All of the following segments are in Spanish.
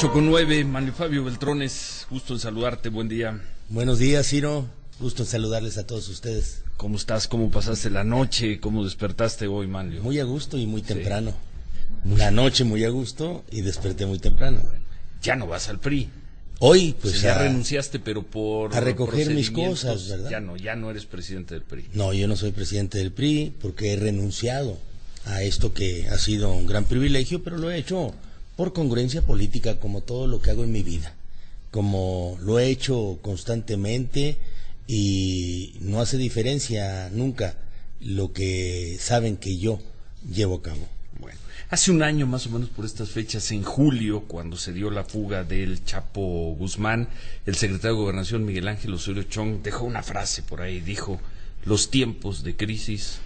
8:09, Manuel Fabio Beltrones, gusto en saludarte, buen día. Buenos días, Ciro, gusto en saludarles a todos ustedes. ¿Cómo estás? ¿Cómo pasaste la noche? ¿Cómo despertaste hoy, Manlio? Muy a gusto y muy temprano. Sí. La noche muy a gusto y desperté muy temprano. Ya no vas al PRI. Hoy, pues ya renunciaste, pero por a recoger mis cosas, ¿verdad? Ya no eres presidente del PRI. No, yo no soy presidente del PRI porque he renunciado a esto que ha sido un gran privilegio, pero lo he hecho por congruencia política, como todo lo que hago en mi vida, como lo he hecho constantemente, y no hace diferencia nunca lo que saben que yo llevo a cabo. Bueno, hace un año más o menos por estas fechas, en julio, cuando se dio la fuga del Chapo Guzmán, el secretario de Gobernación Miguel Ángel Osorio Chong dejó una frase por ahí, dijo: los tiempos de crisis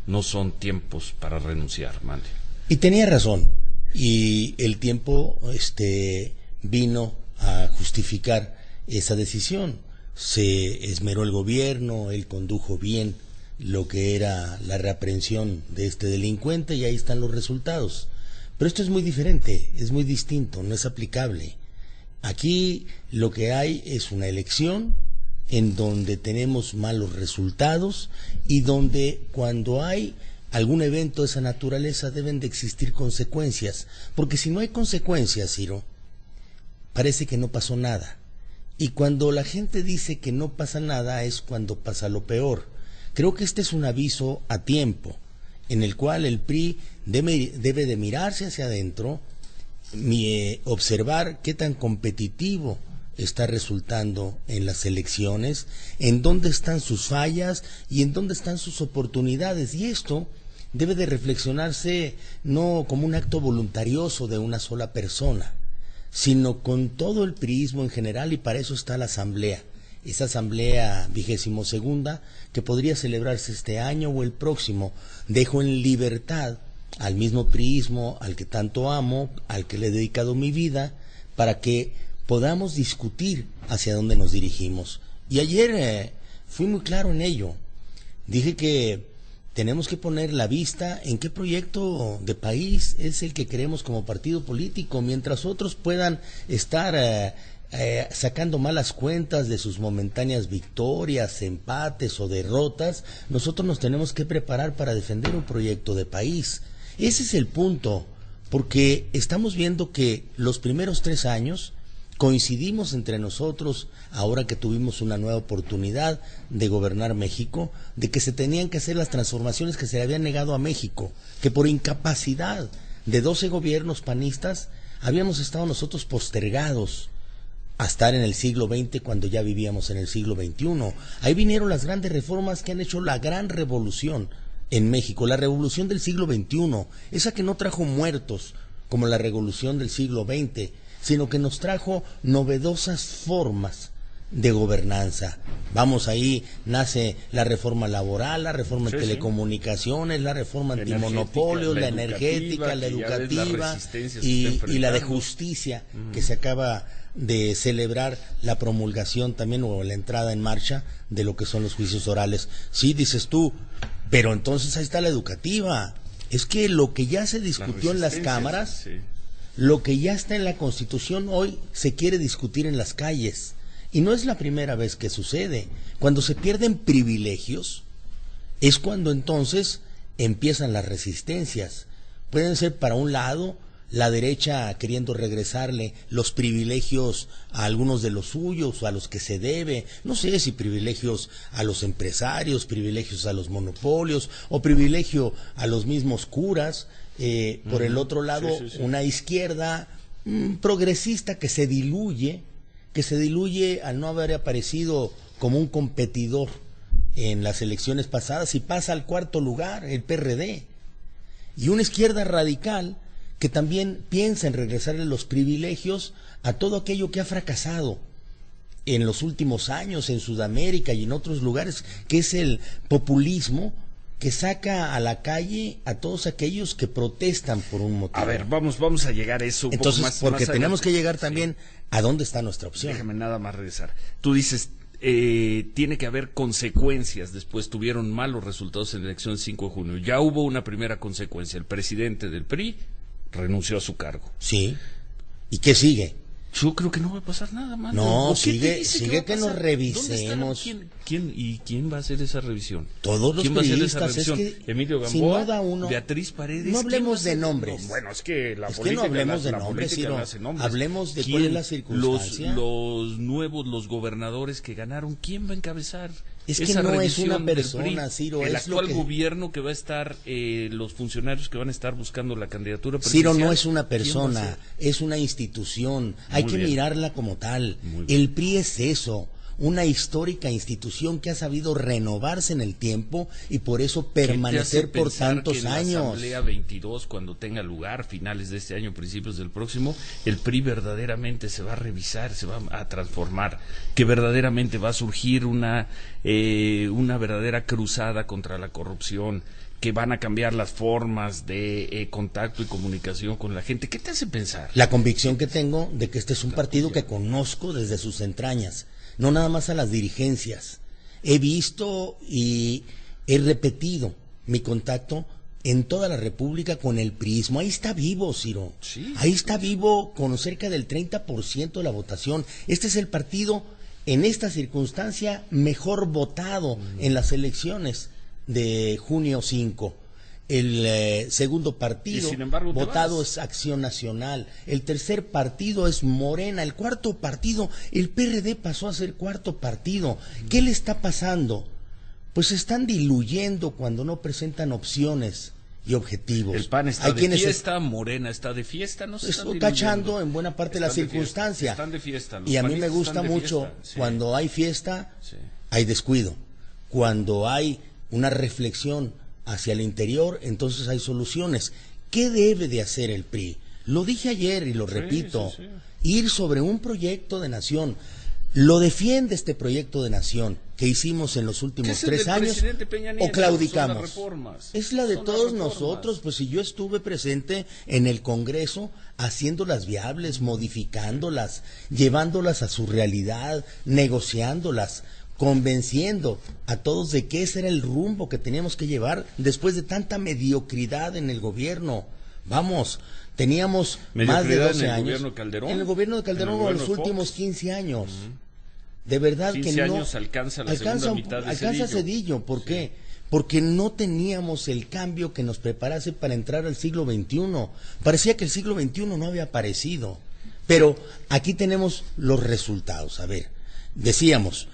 no son tiempos para renunciar, Manlio. Y tenía razón, y el tiempo vino a justificar esa decisión. Se esmeró el gobierno, él condujo bien lo que era la reaprehensión de este delincuente y ahí están los resultados. Pero esto es muy diferente, es muy distinto, no es aplicable. Aquí lo que hay es una elección en donde tenemos malos resultados y donde cuando hay algún evento de esa naturaleza deben de existir consecuencias, porque si no hay consecuencias, Ciro, parece que no pasó nada. Y cuando la gente dice que no pasa nada es cuando pasa lo peor. Creo que este es un aviso a tiempo, en el cual el PRI debe de mirarse hacia adentro, observar qué tan competitivo está resultando en las elecciones, en dónde están sus fallas y en dónde están sus oportunidades. Y esto debe de reflexionarse no como un acto voluntarioso de una sola persona, sino con todo el priismo en general, y para eso está la asamblea, esa asamblea 22ª que podría celebrarse este año o el próximo. Dejo en libertad al mismo priismo al que tanto amo, al que le he dedicado mi vida, para que podamos discutir hacia dónde nos dirigimos. Y ayer fui muy claro en ello. Dije que tenemos que poner la vista en qué proyecto de país es el que queremos como partido político, mientras otros puedan estar sacando malas cuentas de sus momentáneas victorias, empates o derrotas. Nosotros nos tenemos que preparar para defender un proyecto de país. Ese es el punto, porque estamos viendo que los primeros 3 años coincidimos entre nosotros, ahora que tuvimos una nueva oportunidad de gobernar México, de que se tenían que hacer las transformaciones que se le habían negado a México, que por incapacidad de 12 gobiernos panistas habíamos estado nosotros postergados a estar en el siglo XX cuando ya vivíamos en el siglo XXI. Ahí vinieron las grandes reformas que han hecho la gran revolución en México, la revolución del siglo XXI, esa que no trajo muertos como la revolución del siglo XX, sino que nos trajo novedosas formas de gobernanza. Vamos, ahí nace la reforma laboral, la reforma en telecomunicaciones, la reforma antimonopolios, la energética, la educativa y la de justicia, que se acaba de celebrar la promulgación también, o la entrada en marcha de lo que son los juicios orales. Sí, dices tú, pero entonces ahí está la educativa. Es que lo que ya se discutió en las cámaras, sí, lo que ya está en la Constitución, hoy se quiere discutir en las calles. Y no es la primera vez que sucede. Cuando se pierden privilegios, es cuando entonces empiezan las resistencias. Pueden ser para un lado, la derecha queriendo regresarle los privilegios a algunos de los suyos, o a los que se debe, no sé si privilegios a los empresarios, privilegios a los monopolios, o privilegio a los mismos curas. Por el otro lado, una izquierda progresista que se diluye al no haber aparecido como un competidor en las elecciones pasadas, y pasa al 4º lugar, el PRD. Y una izquierda radical que también piensa en regresarle los privilegios a todo aquello que ha fracasado en los últimos años en Sudamérica y en otros lugares, que es el populismo, que saca a la calle a todos aquellos que protestan por un motivo. A ver, vamos a llegar a eso un Entonces, poco más. Porque más tenemos adelante. que llegar también a dónde está nuestra opción. Déjame nada más regresar. Tú dices, tiene que haber consecuencias. Después tuvieron malos resultados en la elección del 5 de junio. Ya hubo una primera consecuencia. El presidente del PRI renunció a su cargo. Sí. ¿Y qué sigue? Yo creo que no va a pasar nada, mano. No, sigue que nos revisemos. ¿Quién va a hacer esa revisión? Todos los ¿Quién va a hacer esa periodistas, revisión? es que Emilio Gamboa, si no da uno, Beatriz Paredes. no hablemos de nombres. No, bueno, es que la Es que política, no hablemos de la nombres, política Ciro. no hace nombres. Hablemos de cuál es la circunstancia. Los gobernadores que ganaron, ¿quién va a encabezar? Es que esa no es revisión una del persona, PRI? Ciro. El es lo actual que... gobierno que va a estar, los funcionarios que van a estar buscando la candidatura Ciro presidencial. no es una ¿quién va a persona, ser? es una institución. Hay que bien. mirarla como tal. Muy bien. El PRI es eso, una histórica institución que ha sabido renovarse en el tiempo y por eso permanecer por tantos que en la años. Asamblea 22, cuando tenga lugar, finales de este año, principios del próximo, el PRI verdaderamente se va a revisar, se va a transformar, que verdaderamente va a surgir una verdadera cruzada contra la corrupción, que van a cambiar las formas de contacto y comunicación con la gente. ¿Qué te hace pensar? La convicción que tengo de que este es un partido que conozco desde sus entrañas, no nada más a las dirigencias. He visto y he repetido mi contacto en toda la República con el priismo. Ahí está vivo, Ciro. Sí. Ahí está vivo con cerca del 30% de la votación. Este es el partido, en esta circunstancia, mejor votado en las elecciones de junio 5. El segundo partido sin embargo, votado es Acción Nacional. El tercer partido es Morena. El cuarto partido, el PRD pasó a ser cuarto partido. ¿Qué le está pasando? Pues se están diluyendo cuando no presentan opciones y objetivos. El PAN está Hay de quienes fiesta, Morena está de fiesta, no se están estoy diluyendo. tachando en buena parte la Están de fiesta, circunstancia. están de fiesta. Los Y a mí me panistas gusta están de mucho fiesta, sí. cuando hay fiesta, Sí. hay descuido. Cuando hay una reflexión hacia el interior, entonces hay soluciones. ¿Qué debe de hacer el PRI? Lo dije ayer y lo repito. Sí. Ir sobre un proyecto de nación. Lo defiende este proyecto de nación que hicimos en los últimos ¿Qué es el 3 del años presidente Peña Nieto? o claudicamos. Son las reformas. Es la de Son las todos reformas. nosotros, pues si yo estuve presente en el Congreso haciéndolas viables, modificándolas, llevándolas a su realidad, negociándolas, convenciendo a todos de que ese era el rumbo que teníamos que llevar después de tanta mediocridad en el gobierno. Vamos, teníamos más de ¿Mediocridad 12 en el años. gobierno de Calderón? En el gobierno de Calderón ¿En el en los gobierno de últimos Fox? 15 años. De verdad 15 que no. años alcanza la segunda mitad de alcanza Zedillo. ¿Por qué? Porque no teníamos el cambio que nos preparase para entrar al siglo XXI. Parecía que el siglo XXI no había aparecido. Pero aquí tenemos los resultados. A ver, decíamos,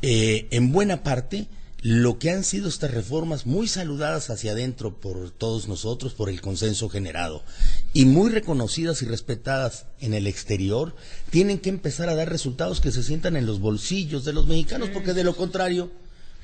en buena parte, lo que han sido estas reformas muy saludadas hacia adentro por todos nosotros, por el consenso generado, y muy reconocidas y respetadas en el exterior, tienen que empezar a dar resultados que se sientan en los bolsillos de los mexicanos, porque de lo contrario,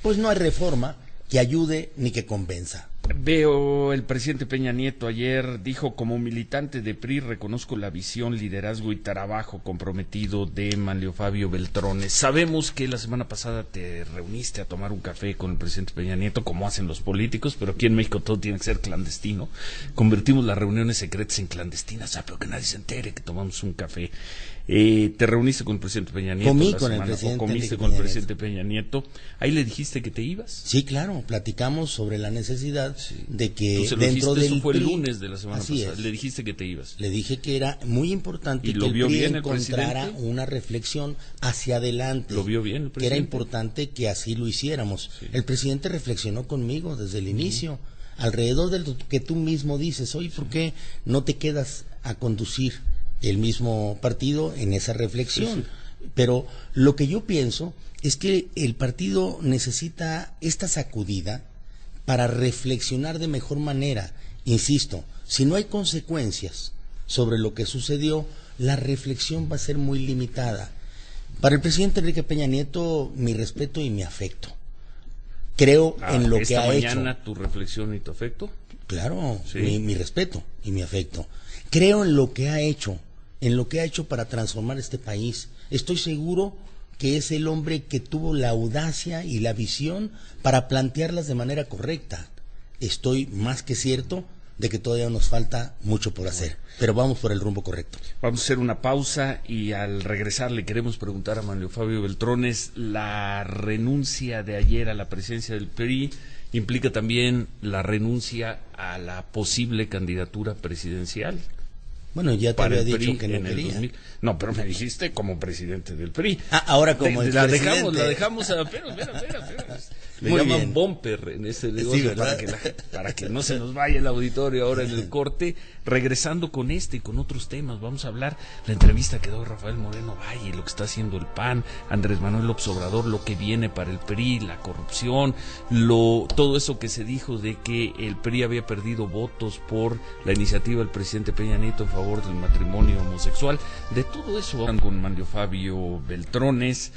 pues no hay reforma que ayude ni que convenza. Veo el presidente Peña Nieto ayer dijo: como militante de PRI reconozco la visión, liderazgo y trabajo comprometido de Manlio Fabio Beltrones. Sabemos que la semana pasada te reuniste a tomar un café con el presidente Peña Nieto, como hacen los políticos, pero aquí en México todo tiene que ser clandestino. Convertimos las reuniones secretas en clandestinas, pero que nadie se entere que tomamos un café. Te reuniste con el presidente Peña Nieto. Comí la con el semana, presidente o comiste Enrique con el Peña presidente Peña Nieto. Ahí le dijiste que te ibas. Sí, claro, platicamos sobre la necesidad de que Tú se lo dentro dijiste, del eso fue el PRI, lunes de la semana así pasada. es. Le dijiste que te ibas. Le dije que era muy importante ¿Y que lo el vio PRI bien el encontrara presidente? una reflexión hacia adelante. ¿Lo vio bien el Que era presidente? importante que así lo hiciéramos. Sí. El presidente reflexionó conmigo desde el inicio, alrededor de lo que tú mismo dices. Oye, ¿por qué no te quedas a conducir el mismo partido en esa reflexión? Sí. Pero lo que yo pienso es que el partido necesita esta sacudida para reflexionar de mejor manera. Insisto, si no hay consecuencias sobre lo que sucedió, la reflexión va a ser muy limitada. Para el presidente Enrique Peña Nieto, mi respeto y mi afecto. Creo en lo que ha hecho. ¿Esta mañana tu reflexión y tu afecto? Claro, Sí. mi respeto y mi afecto. Creo en lo que ha hecho para transformar este país. Estoy seguro que es el hombre que tuvo la audacia y la visión para plantearlas de manera correcta. Estoy más que cierto de que todavía nos falta mucho por hacer, pero vamos por el rumbo correcto. Vamos a hacer una pausa y al regresar le queremos preguntar a Manlio Fabio Beltrones: la renuncia de ayer a la presidencia del PRI implica también la renuncia a la posible candidatura presidencial. Bueno, ya te para había el PRI dicho que no en el quería. 2000. No, pero me dijiste como presidente del PRI. Ahora como la expresidente. dejamos pero, espera. Le Muy llaman bien. bumper en ese Sí, negocio ¿verdad? para que no se nos vaya el auditorio ahora en el corte. Regresando con este y con otros temas, vamos a hablar la entrevista que dio Rafael Moreno Valle, lo que está haciendo el PAN, Andrés Manuel López Obrador, lo que viene para el PRI, la corrupción, todo eso que se dijo de que el PRI había perdido votos por la iniciativa del presidente Peña Nieto en favor del matrimonio homosexual. De todo eso hablan con Manlio Fabio Beltrones.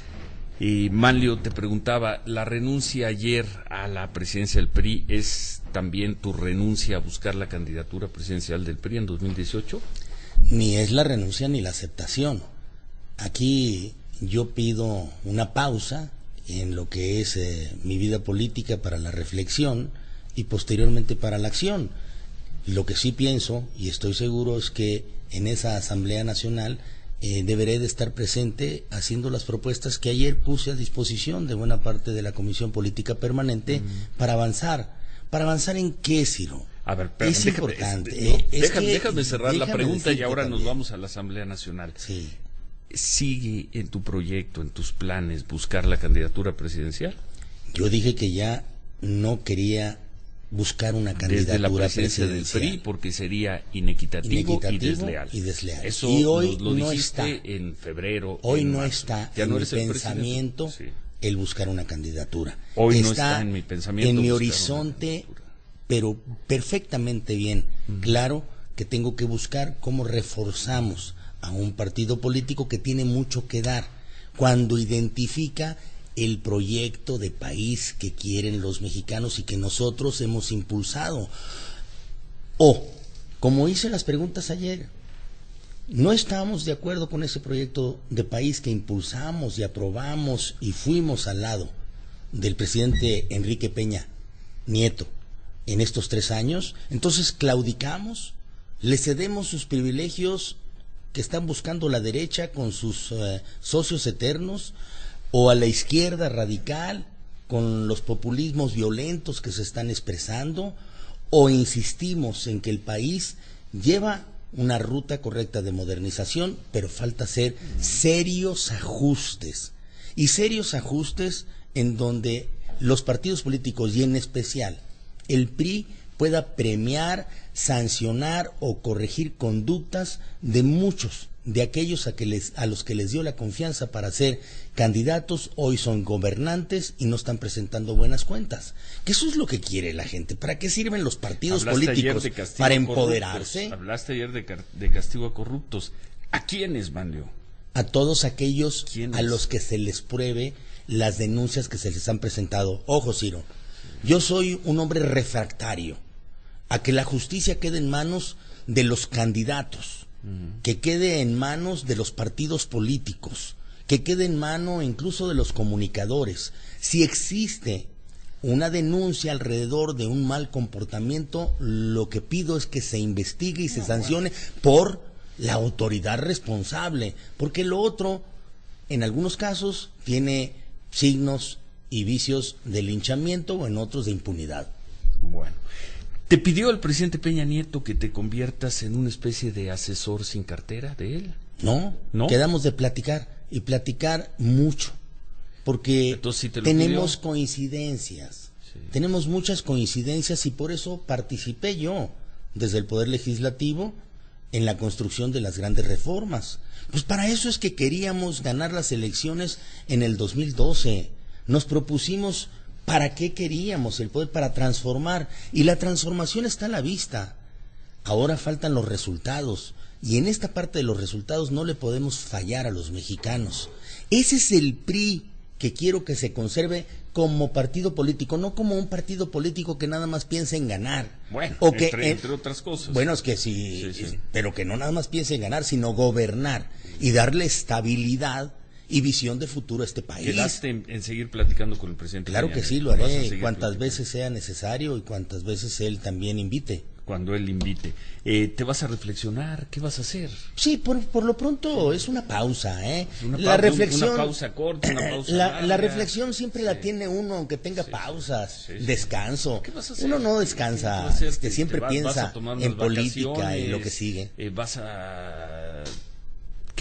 Y Manlio, te preguntaba, ¿la renuncia ayer a la presidencia del PRI es también tu renuncia a buscar la candidatura presidencial del PRI en 2018? Ni es la renuncia ni la aceptación. Aquí yo pido una pausa en lo que es mi vida política para la reflexión y posteriormente para la acción. Lo que sí pienso y estoy seguro es que en esa Asamblea Nacional deberé de estar presente haciendo las propuestas que ayer puse a disposición de buena parte de la Comisión Política Permanente para avanzar. ¿Para avanzar en qué, Ciro? A ver, es déjame, importante. déjame cerrar la pregunta y ahora también. nos vamos a la Asamblea Nacional. Sí. ¿Sigue en tu proyecto, en tus planes, buscar la candidatura presidencial? Yo dije que ya no quería buscar una candidatura desde la presidencia del presidencial. PRI porque sería inequitativo y desleal. Eso y hoy lo no dijiste está. en febrero. Hoy en no marzo. está Ya en no mi eres el pensamiento presidente. Sí. el buscar una candidatura. Hoy no está en mi pensamiento en mi buscar horizonte, pero perfectamente bien claro que tengo que buscar cómo reforzamos a un partido político que tiene mucho que dar cuando identifica el proyecto de país que quieren los mexicanos y que nosotros hemos impulsado. O, como hice las preguntas ayer, no estábamos de acuerdo con ese proyecto de país que impulsamos y aprobamos y fuimos al lado del presidente Enrique Peña Nieto en estos 3 años, entonces claudicamos, le cedemos sus privilegios que están buscando la derecha con sus socios eternos, o a la izquierda radical con los populismos violentos que se están expresando, o insistimos en que el país lleva una ruta correcta de modernización, pero falta hacer serios ajustes, y serios ajustes en donde los partidos políticos y en especial el PRI pueda premiar, sancionar o corregir conductas de muchos de aquellos a los que les dio la confianza para ser candidatos, hoy son gobernantes y no están presentando buenas cuentas. Que eso es lo que quiere la gente. ¿Para qué sirven los partidos políticos? Para empoderarse. Hablaste ayer de castigo a corruptos. ¿A quiénes, Manlio? A todos aquellos ¿Quiénes? A los que se les pruebe las denuncias que se les han presentado. Ojo, Ciro, yo soy un hombre refractario a que la justicia quede en manos de los candidatos, que quede en manos de los partidos políticos, que quede en mano incluso de los comunicadores. Si existe una denuncia alrededor de un mal comportamiento, lo que pido es que se investigue y se sancione por la autoridad responsable, porque lo otro, en algunos casos, tiene signos y vicios de linchamiento o en otros de impunidad. Bueno. ¿Te pidió el presidente Peña Nieto que te conviertas en una especie de asesor sin cartera de él? No, quedamos de platicar y platicar mucho, porque ¿sí tenemos coincidencias, tenemos muchas coincidencias y por eso participé yo desde el Poder Legislativo en la construcción de las grandes reformas. Pues para eso es que queríamos ganar las elecciones en el 2012, nos propusimos. ¿Para qué queríamos el poder? Para transformar. Y la transformación está a la vista. Ahora faltan los resultados. Y en esta parte de los resultados no le podemos fallar a los mexicanos. Ese es el PRI que quiero que se conserve como partido político, no como un partido político que nada más piensa en ganar. Bueno, o que, entre otras cosas. Bueno, es que sí, pero que no nada más piense en ganar, sino gobernar y darle estabilidad y visión de futuro a este país. ¿Quedaste en seguir platicando con el presidente? Claro que sí, lo haré cuantas veces sea necesario y cuantas veces él también invite. cuando él invite. ¿Te vas a reflexionar? ¿Qué vas a hacer? Sí, por lo pronto es una pausa, ¿eh? La reflexión, una pausa corta, una pausa larga. La reflexión siempre la tiene uno, aunque tenga pausas, descanso. ¿Qué vas a hacer? Uno no descansa, siempre piensa en política y lo que sigue. ¿Qué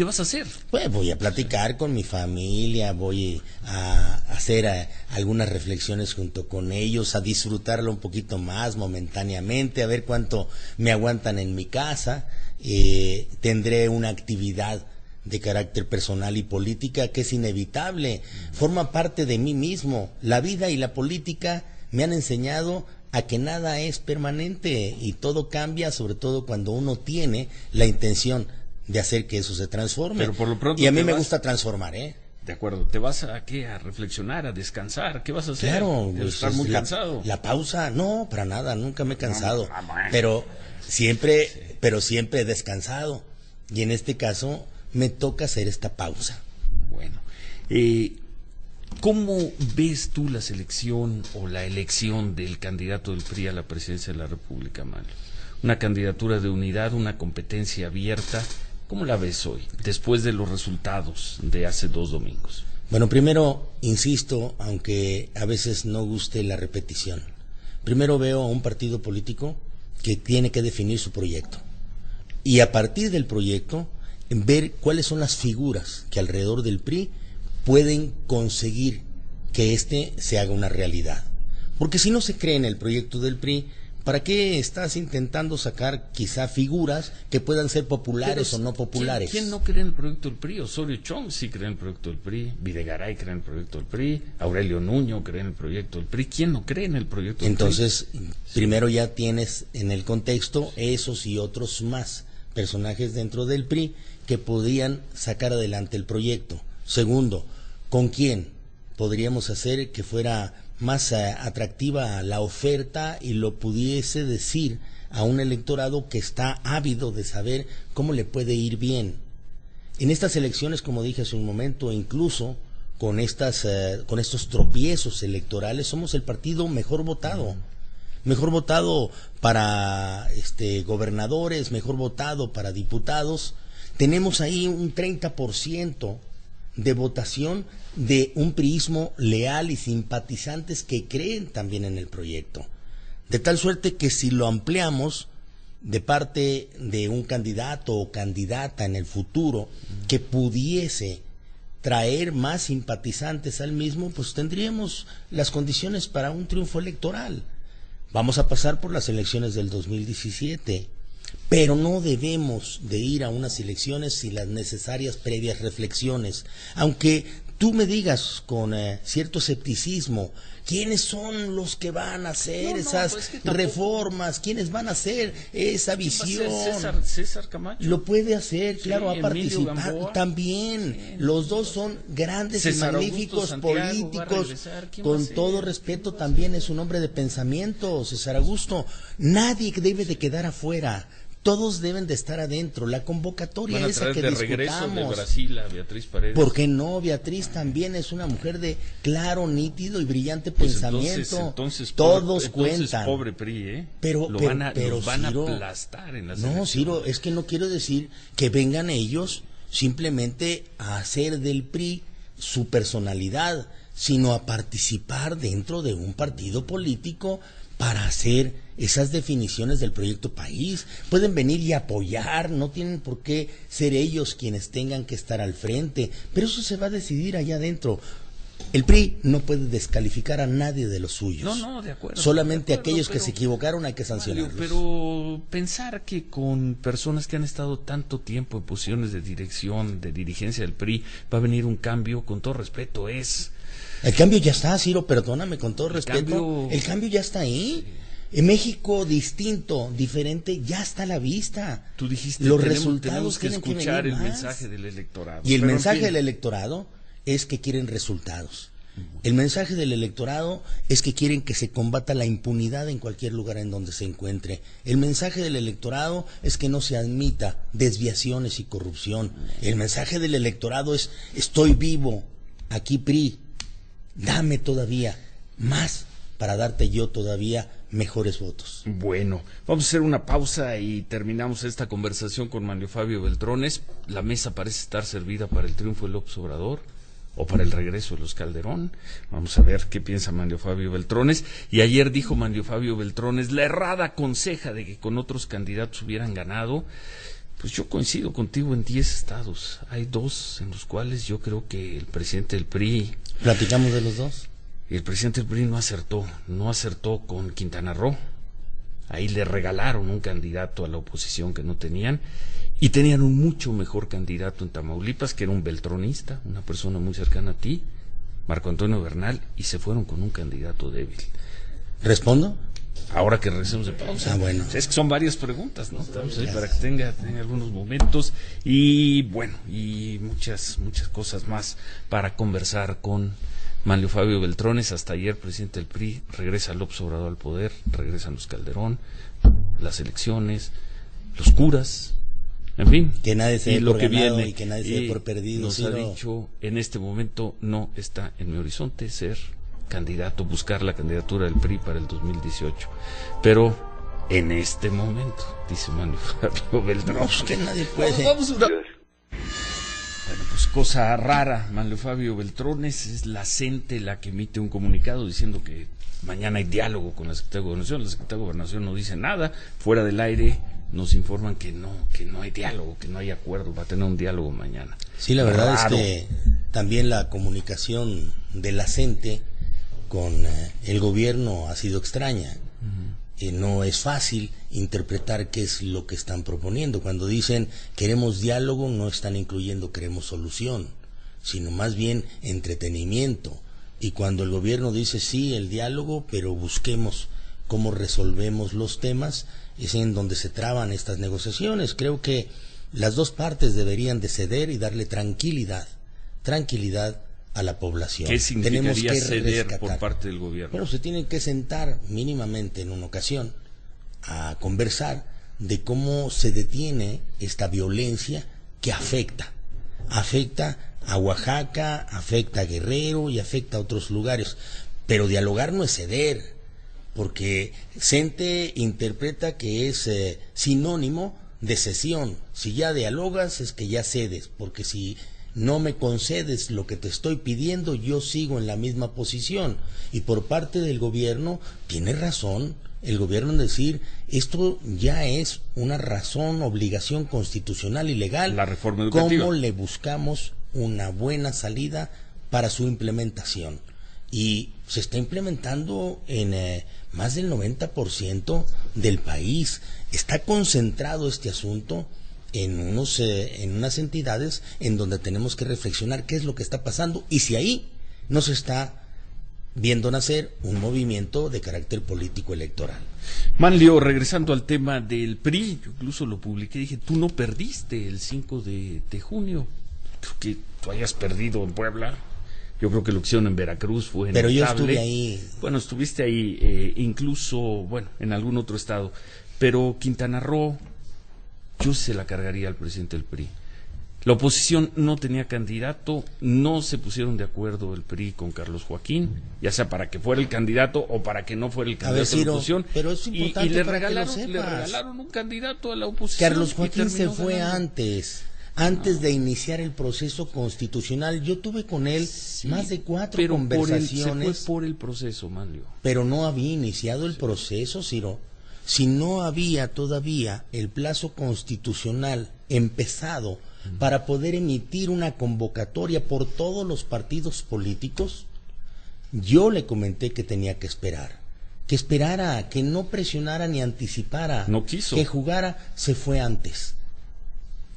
vas a hacer? Pues voy a platicar con mi familia, voy a hacer algunas reflexiones junto con ellos, a disfrutarlo un poquito más momentáneamente, a ver cuánto me aguantan en mi casa. Tendré una actividad de carácter personal y política que es inevitable, forma parte de mí mismo. La vida y la política me han enseñado a que nada es permanente y todo cambia, sobre todo cuando uno tiene la intención de hacer que eso se transforme. Pero por lo pronto y a mí me gusta transformar, ¿eh? De acuerdo. ¿Te vas a qué? ¿A reflexionar? ¿A descansar? ¿Qué vas a hacer? Claro. Debes estar muy cansado. La pausa, no, para nada, nunca me he cansado. Bueno. Pero siempre he descansado. Y en este caso me toca hacer esta pausa. Bueno. ¿Cómo ves tú la selección o la elección del candidato del PRI a la presidencia de la República, Mario? Una candidatura de unidad, una competencia abierta. ¿Cómo la ves hoy, después de los resultados de hace 2 domingos? Bueno, primero, insisto, aunque a veces no guste la repetición, primero veo a un partido político que tiene que definir su proyecto. Y a partir del proyecto, ver cuáles son las figuras que alrededor del PRI pueden conseguir que éste se haga una realidad. Porque si no se cree en el proyecto del PRI, ¿para qué estás intentando sacar quizá figuras que puedan ser populares o no populares? ¿Quién no cree en el proyecto del PRI? Osorio Chong sí cree en el proyecto del PRI, Videgaray cree en el proyecto del PRI, Aurelio Nuño cree en el proyecto del PRI. ¿Quién no cree en el proyecto del PRI? Entonces, primero ya tienes en el contexto esos y otros más personajes dentro del PRI que podrían sacar adelante el proyecto. Segundo, ¿con quién podríamos hacer que fuera más atractiva la oferta y lo pudiese decir a un electorado que está ávido de saber cómo le puede ir bien? En estas elecciones, como dije hace un momento, incluso con estos tropiezos electorales, somos el partido mejor votado para gobernadores, mejor votado para diputados. Tenemos ahí un 30% de votación de un priismo leal y simpatizantes que creen también en el proyecto. De tal suerte que si lo ampliamos de parte de un candidato o candidata en el futuro que pudiese traer más simpatizantes al mismo, pues tendríamos las condiciones para un triunfo electoral. Vamos a pasar por las elecciones del 2017. Pero no debemos de ir a unas elecciones sin las necesarias previas reflexiones. Aunque tú me digas con cierto escepticismo, ¿quiénes son los que van a hacer esas reformas? ¿Quiénes van a hacer esa visión? César Camacho. Lo puede hacer, claro, sí, ha participado también. Sí, los dos son grandes César y magníficos políticos. Con todo respeto, también es un hombre de pensamiento, César Augusto. Nadie debe de quedar afuera. Todos deben de estar adentro. La convocatoria esa que discutamos. Regreso de Brasil a Beatriz Paredes. ¿Por qué no? Beatriz también es una mujer de claro, nítido y brillante pensamiento. Entonces, todos cuentan. Pobre PRI, ¿eh? Pero van a Ciro, aplastar en las elecciones. No, Ciro, es que no quiero decir que vengan ellos simplemente a hacer del PRI su personalidad, sino a participar dentro de un partido político para hacer esas definiciones del proyecto país. Pueden venir y apoyar, no tienen por qué ser ellos quienes tengan que estar al frente, pero eso se va a decidir allá adentro. El PRI no puede descalificar a nadie de los suyos. No, de acuerdo. Solamente aquellos que se equivocaron hay que sancionarlos. Pero pensar que con personas que han estado tanto tiempo en posiciones de dirección, de dirigencia del PRI, va a venir un cambio, con todo respeto, es... El cambio ya está, Ciro, perdóname, con todo respeto. El cambio ya está ahí. En México distinto, diferente, ya está a la vista. Tú dijiste, los tenemos resultados que escuchar el más. mensaje del electorado. Y el mensaje del electorado es que quieren resultados. El mensaje del electorado es que quieren que se combata la impunidad en cualquier lugar en donde se encuentre. El mensaje del electorado es que no se admita desviaciones y corrupción. El mensaje del electorado es: estoy vivo, aquí PRI, dame todavía más para darte yo todavía mejores votos. Bueno, vamos a hacer una pausa y terminamos esta conversación con Manlio Fabio Beltrones. La mesa parece estar servida para el triunfo de López Obrador o para el regreso de los Calderón. Vamos a ver qué piensa Manlio Fabio Beltrones. Y ayer dijo Manlio Fabio Beltrones, la errada conseja de que con otros candidatos hubieran ganado. Pues yo coincido contigo en 10 estados. Hay 2 en los cuales yo creo que el presidente del PRI... ¿Platicamos de los 2? El presidente del PRI no acertó con Quintana Roo. Ahí le regalaron un candidato a la oposición que no tenían, y tenían un mucho mejor candidato en Tamaulipas, que era un beltronista, una persona muy cercana a ti, Marco Antonio Bernal, y se fueron con un candidato débil. ¿Respondo? Ahora que regresemos de pausa. Bueno. Es que son varias preguntas, ¿no? Estamos ahí para que tenga algunos momentos y bueno, y muchas cosas más para conversar con Manlio Fabio Beltrones. Hasta ayer presidente del PRI, regresa López Obrador al poder, regresan los Calderón, las elecciones, los curas, en fin. Que nadie se dé lo por que ganado viene, y que nadie se dé por perdido. Nos ha dicho, en este momento no está en mi horizonte ser candidato, buscar la candidatura del PRI para el 2018. Pero en este momento, dice Manlio Fabio Beltrones, que nadie puede. Vamos una... Bueno, pues cosa rara, Manlio Fabio Beltrones, es la CENTE la que emite un comunicado diciendo que mañana hay diálogo con la Secretaría de Gobernación. La Secretaría de Gobernación no dice nada, fuera del aire nos informan que no hay diálogo, que no hay acuerdo, va a tener un diálogo mañana. Sí, la verdad es que también la comunicación de la CENTE con el gobierno ha sido extraña. No es fácil interpretar qué es lo que están proponiendo. Cuando dicen queremos diálogo, no están incluyendo queremos solución, sino más bien entretenimiento. Y cuando el gobierno dice sí, el diálogo, pero busquemos cómo resolvemos los temas, es en donde se traban estas negociaciones. Creo que las dos partes deberían de ceder y darle tranquilidad a la población. ¿Qué significaría Tenemos que ceder rescatar por parte del gobierno? Bueno, se tienen que sentar mínimamente en una ocasión a conversar de cómo se detiene esta violencia que afecta a Oaxaca, afecta a Guerrero y afecta a otros lugares. Pero dialogar no es ceder, porque CENTE interpreta que es sinónimo de cesión. Si ya dialogas es que ya cedes, porque si no me concedes lo que te estoy pidiendo, yo sigo en la misma posición. Y por parte del gobierno, tiene razón el gobierno en decir, esto ya es una razón, obligación constitucional y legal. La reforma educativa. ¿Cómo le buscamos una buena salida para su implementación? Y se está implementando en más del 90% del país. Está concentrado este asunto en unas entidades en donde tenemos que reflexionar qué es lo que está pasando y si ahí no se está viendo nacer un movimiento de carácter político electoral. Manlio, regresando al tema del PRI, yo incluso lo publiqué, dije, tú no perdiste el 5 de junio, creo que tú hayas perdido en Puebla, yo creo que lo que hicieron en Veracruz fue pero notable. Yo estuve ahí. Bueno, estuviste ahí, incluso, bueno, en algún otro estado, pero Quintana Roo, yo se la cargaría al presidente del PRI. La oposición no tenía candidato, no se pusieron de acuerdo el PRI con Carlos Joaquín, ya sea para que fuera el candidato o para que no fuera el candidato de la oposición. Pero es importante y le para regalaron, que lo le sepas. regalaron un candidato a la oposición. Carlos Joaquín se fue ganando. antes de iniciar el proceso constitucional. Yo tuve con él más de 4 conversaciones. Se fue por el proceso, Manlio. Pero no había iniciado el proceso, Ciro. Si no había todavía el plazo constitucional empezado para poder emitir una convocatoria por todos los partidos políticos, yo le comenté que tenía que esperara, que no presionara ni anticipara, no quiso, que jugara. Se fue antes,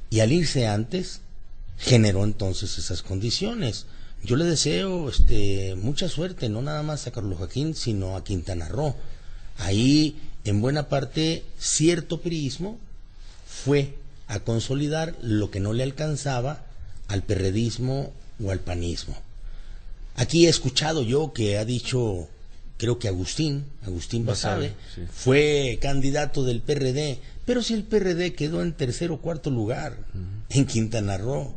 y al irse antes generó entonces esas condiciones. Yo le deseo mucha suerte, no nada más a Carlos Joaquín, sino a Quintana Roo. Ahí, en buena parte, cierto priismo fue a consolidar lo que no le alcanzaba al perredismo o al panismo. Aquí he escuchado yo que ha dicho, creo que Agustín Basabe, sí, fue candidato del PRD, pero si el PRD quedó en tercer o cuarto lugar en Quintana Roo,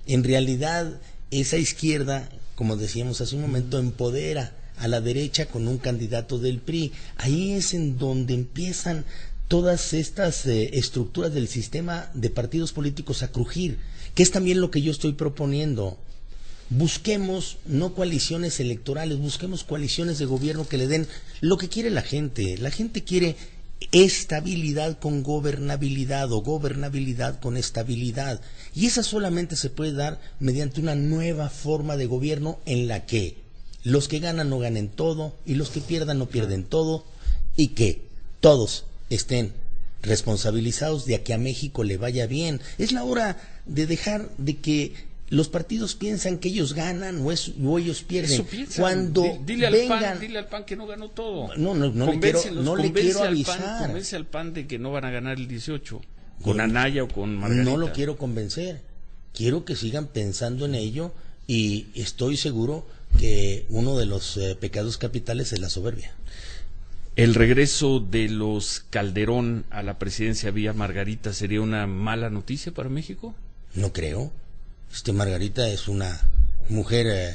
en realidad esa izquierda, como decíamos hace un momento, empodera a la derecha con un candidato del PRI. Ahí es en donde empiezan todas estas estructuras del sistema de partidos políticos a crujir, que es también lo que yo estoy proponiendo. Busquemos no coaliciones electorales, busquemos coaliciones de gobierno que le den lo que quiere la gente. La gente quiere estabilidad con gobernabilidad o gobernabilidad con estabilidad. Y esa solamente se puede dar mediante una nueva forma de gobierno en la que los que ganan no ganen todo y los que pierdan no pierden todo, y que todos estén responsabilizados de que a México le vaya bien. Es la hora de dejar de que los partidos piensan que ellos ganan o ellos pierden. Eso piensan. Cuando dile vengan... al PAN que no ganó todo. No le quiero avisar. Convence al PAN de que no van a ganar el 18, con Anaya o con Margarita. No lo quiero convencer. Quiero que sigan pensando en ello, y estoy seguro que uno de los pecados capitales es la soberbia. ¿El regreso de los Calderón a la presidencia vía Margarita sería una mala noticia para México? No creo. Margarita es una mujer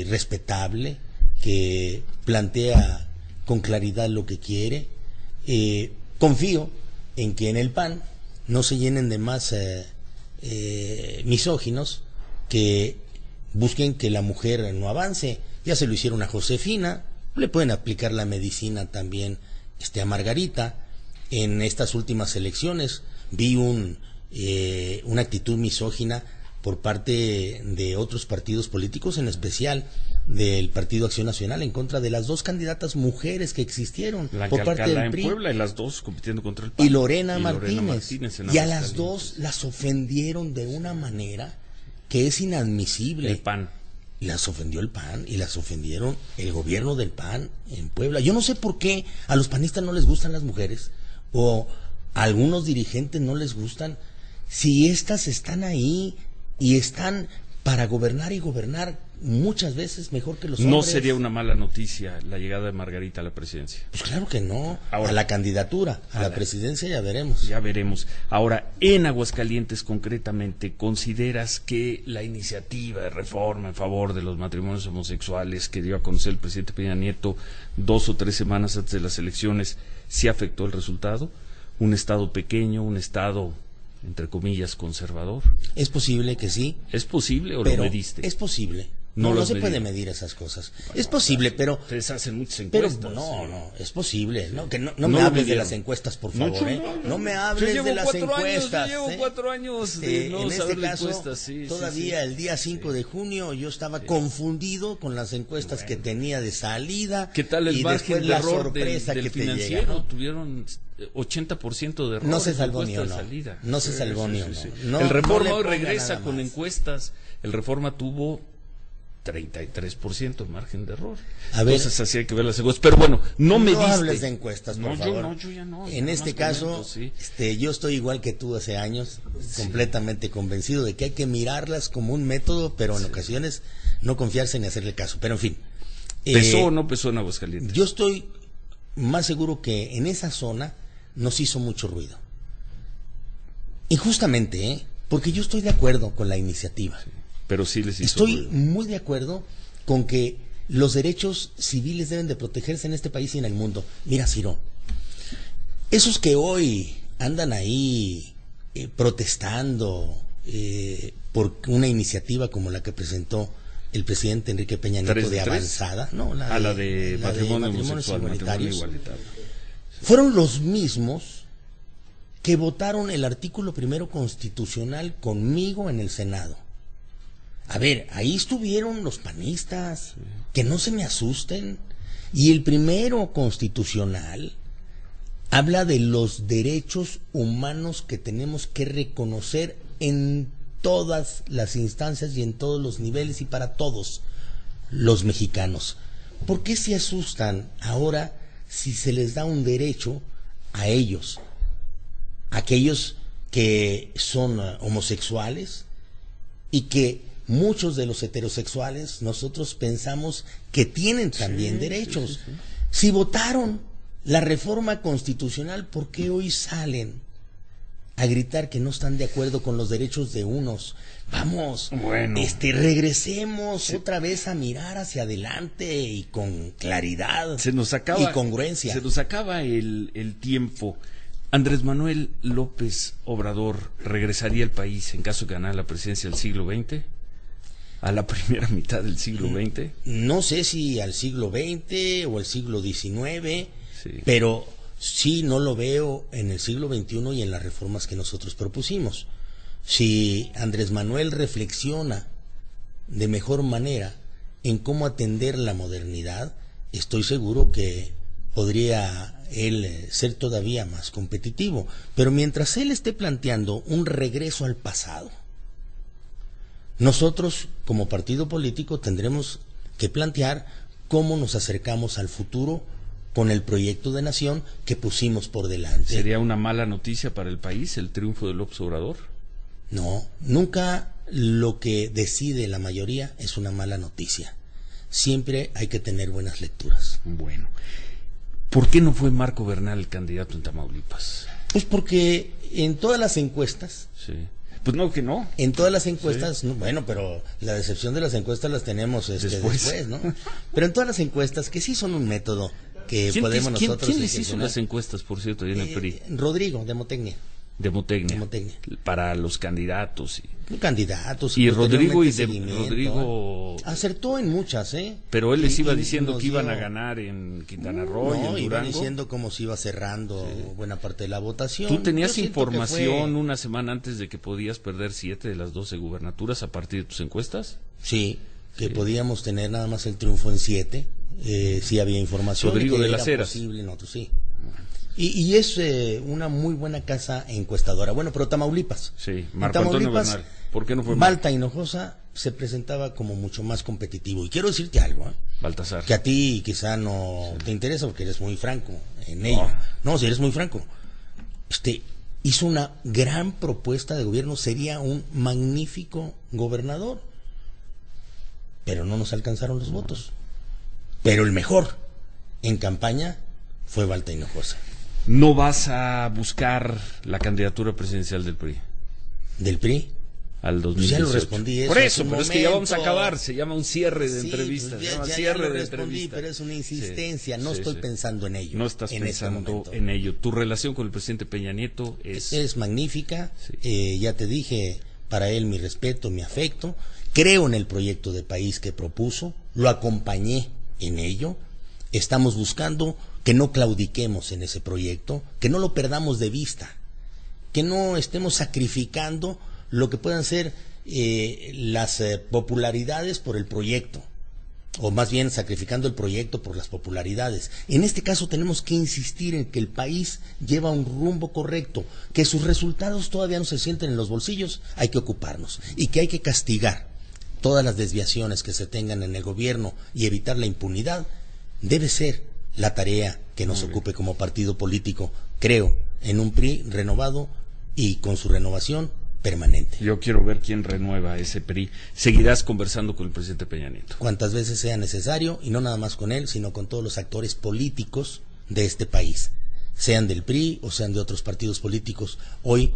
respetable, que plantea con claridad lo que quiere. Confío en que en el PAN no se llenen de más misóginos que busquen que la mujer no avance. Ya se lo hicieron a Josefina, le pueden aplicar la medicina también a Margarita. En estas últimas elecciones vi una actitud misógina por parte de otros partidos políticos, en especial del Partido Acción Nacional, en contra de las dos candidatas mujeres que existieron por parte del PRI. En Puebla, y las dos compitiendo contra el PAN. Y Lorena Martínez. Y a las Calientes. Dos las ofendieron de una manera que es inadmisible. El PAN. Las ofendió el PAN y las ofendieron el gobierno del PAN en Puebla. Yo no sé por qué a los panistas no les gustan las mujeres, o a algunos dirigentes no les gustan, si estas están ahí y están para gobernar, y gobernar muchas veces mejor que los hombres. ¿No sería una mala noticia la llegada de Margarita a la presidencia? Pues claro que no. Ahora, a la candidatura, a la presidencia ya veremos. Ya veremos. Ahora, en Aguascalientes concretamente, ¿consideras que la iniciativa de reforma en favor de los matrimonios homosexuales que dio a conocer el presidente Peña Nieto 2 o 3 semanas antes de las elecciones sí afectó el resultado? Un estado pequeño, un estado, entre comillas, conservador. Es posible que sí. ¿Es posible o pero lo mediste? Es posible. No se puede medir esas cosas. Bueno, es posible, pero... Ustedes hacen muchas encuestas. Pero no, es posible. No, que no me hables de las encuestas, por favor. No me hables de las encuestas. Yo llevo 4 años de no en saber este caso, encuestas. Todavía el día 5 de junio yo estaba confundido con las encuestas que tenía de salida. ¿Qué tal el y margen de la error sorpresa del que financiero? te llega, ¿no? Tuvieron 80% de error. No se salvó ni uno. No se salvó ni uno. El Reforma hoy regresa con encuestas. El Reforma tuvo 33% de margen de error. Entonces así hay que ver las encuestas. Pero bueno, no hables de encuestas, por favor. Yo ya no. En este caso, yo estoy igual que tú hace años, completamente convencido de que hay que mirarlas como un método, pero en ocasiones no confiarse ni hacerle caso. Pero en fin. ¿Pesó o no pesó en Aguascalientes? Yo estoy más seguro que en esa zona nos hizo mucho ruido. Injustamente, porque yo estoy de acuerdo con la iniciativa. Pero sí les hizo Estoy ruido. muy de acuerdo con que los derechos civiles deben de protegerse en este país y en el mundo. Mira, Ciro, esos que hoy andan ahí protestando por una iniciativa como la que presentó el presidente Enrique Peña Nieto de avanzada, no, la de matrimonio homosexual, igualitarios, matrimonio igualitario. Fueron los mismos que votaron el artículo 1 constitucional conmigo en el Senado. A ver, ahí estuvieron los panistas, que no se me asusten. Y el 1 constitucional habla de los derechos humanos que tenemos que reconocer en todas las instancias y en todos los niveles y para todos los mexicanos. ¿Por qué se asustan ahora si se les da un derecho a ellos, aquellos que son homosexuales y que muchos de los heterosexuales nosotros pensamos que tienen también derechos? Si votaron la reforma constitucional, ¿por qué hoy salen a gritar que no están de acuerdo con los derechos de unos. Vamos, bueno, regresemos otra vez a mirar hacia adelante y con claridad y congruencia. Se nos acaba el tiempo. Andrés Manuel López Obrador regresaría al país en caso de ganar la presidencia del siglo XX, a la primera mitad del siglo XX. No sé si al siglo XX o al siglo XIX, sí, pero sí no lo veo en el siglo XXI y en las reformas que nosotros propusimos. Si Andrés Manuel reflexiona de mejor manera en cómo atender la modernidad, estoy seguro que podría él ser todavía más competitivo. Pero mientras él esté planteando un regreso al pasado, nosotros como partido político tendremos que plantear cómo nos acercamos al futuro con el proyecto de nación que pusimos por delante. ¿Sería una mala noticia para el país el triunfo de López Obrador? No, nunca lo que decide la mayoría es una mala noticia. Siempre hay que tener buenas lecturas. Bueno, ¿por qué no fue Marco Bernal el candidato en Tamaulipas? Pues porque en todas las encuestas... Sí. Pues no, que no. En todas las encuestas, sí. Bueno, pero la decepción de las encuestas las tenemos después, ¿no? Pero en todas las encuestas, que sí son un método que podemos nosotros... ¿Quién les hizo las encuestas, por cierto, ahí en el PRI? Rodrigo, de Motecnia. Para los candidatos y Rodrigo acertó en muchas, pero él les iba diciendo que iban a ganar en Quintana Roo y en Durango. Iba diciendo cómo se iba cerrando buena parte de la votación. ¿Tú tenías información una semana antes de que podías perder 7 de las 12 gubernaturas a partir de tus encuestas? Sí, que podíamos tener nada más el triunfo en 7. Sí había información. Rodrigo de las Heras. Sí. Y es una muy buena casa encuestadora. Bueno, pero Tamaulipas. Sí, Marco Antonio Bernal. ¿Por qué no fue Balta Hinojosa se presentaba como mucho más competitivo. Y quiero decirte algo, Baltasar, que a ti quizá no te interesa porque eres muy franco en ello. No, si eres muy franco. Hizo una gran propuesta de gobierno, sería un magnífico gobernador. Pero no nos alcanzaron los votos. Pero el mejor en campaña fue Balta Hinojosa. ¿No vas a buscar la candidatura presidencial del PRI? ¿Del PRI? Al 2018. Pues ya lo respondí eso. Por eso, pero es que ya vamos a acabar, se llama un cierre de entrevistas. Pues ya lo respondí, pero es una insistencia, no estoy pensando en ello. No estás pensando en ello. Tu relación con el presidente Peña Nieto es magnífica, ya te dije, para él mi respeto, mi afecto, creo en el proyecto de país que propuso, lo acompañé en ello, estamos buscando que no claudiquemos en ese proyecto, que no lo perdamos de vista, que no estemos sacrificando lo que puedan ser las popularidades por el proyecto, o más bien sacrificando el proyecto por las popularidades. En este caso tenemos que insistir en que el país lleva un rumbo correcto, que sus resultados todavía no se sienten en los bolsillos, hay que ocuparnos, y que hay que castigar todas las desviaciones que se tengan en el gobierno y evitar la impunidad, debe ser la tarea que nos ocupe como partido político. Creo en un PRI renovado y con su renovación permanente. Yo quiero ver quién renueva ese PRI. ¿Seguirás conversando con el presidente Peña Nieto? Cuantas veces sea necesario, y no nada más con él, sino con todos los actores políticos de este país, sean del PRI o sean de otros partidos políticos. Hoy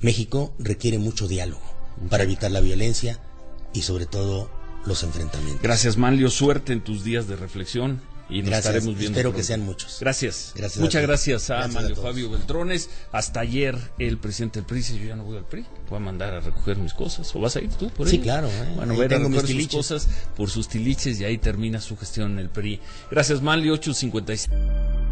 México requiere mucho diálogo para evitar la violencia y sobre todo los enfrentamientos. Gracias, Manlio, suerte en tus días de reflexión. Y nos estaremos viendo espero pronto. Que sean muchos. Gracias Muchas gracias a Manlio Fabio Beltrones. Hasta ayer el presidente del PRI dice: yo ya no voy al PRI, voy a mandar a recoger mis cosas. ¿O vas a ir tú por ahí? Sí, claro. Bueno, ver a recoger sus cosas por sus tiliches y ahí termina su gestión en el PRI. Gracias, Manlio. 8:56.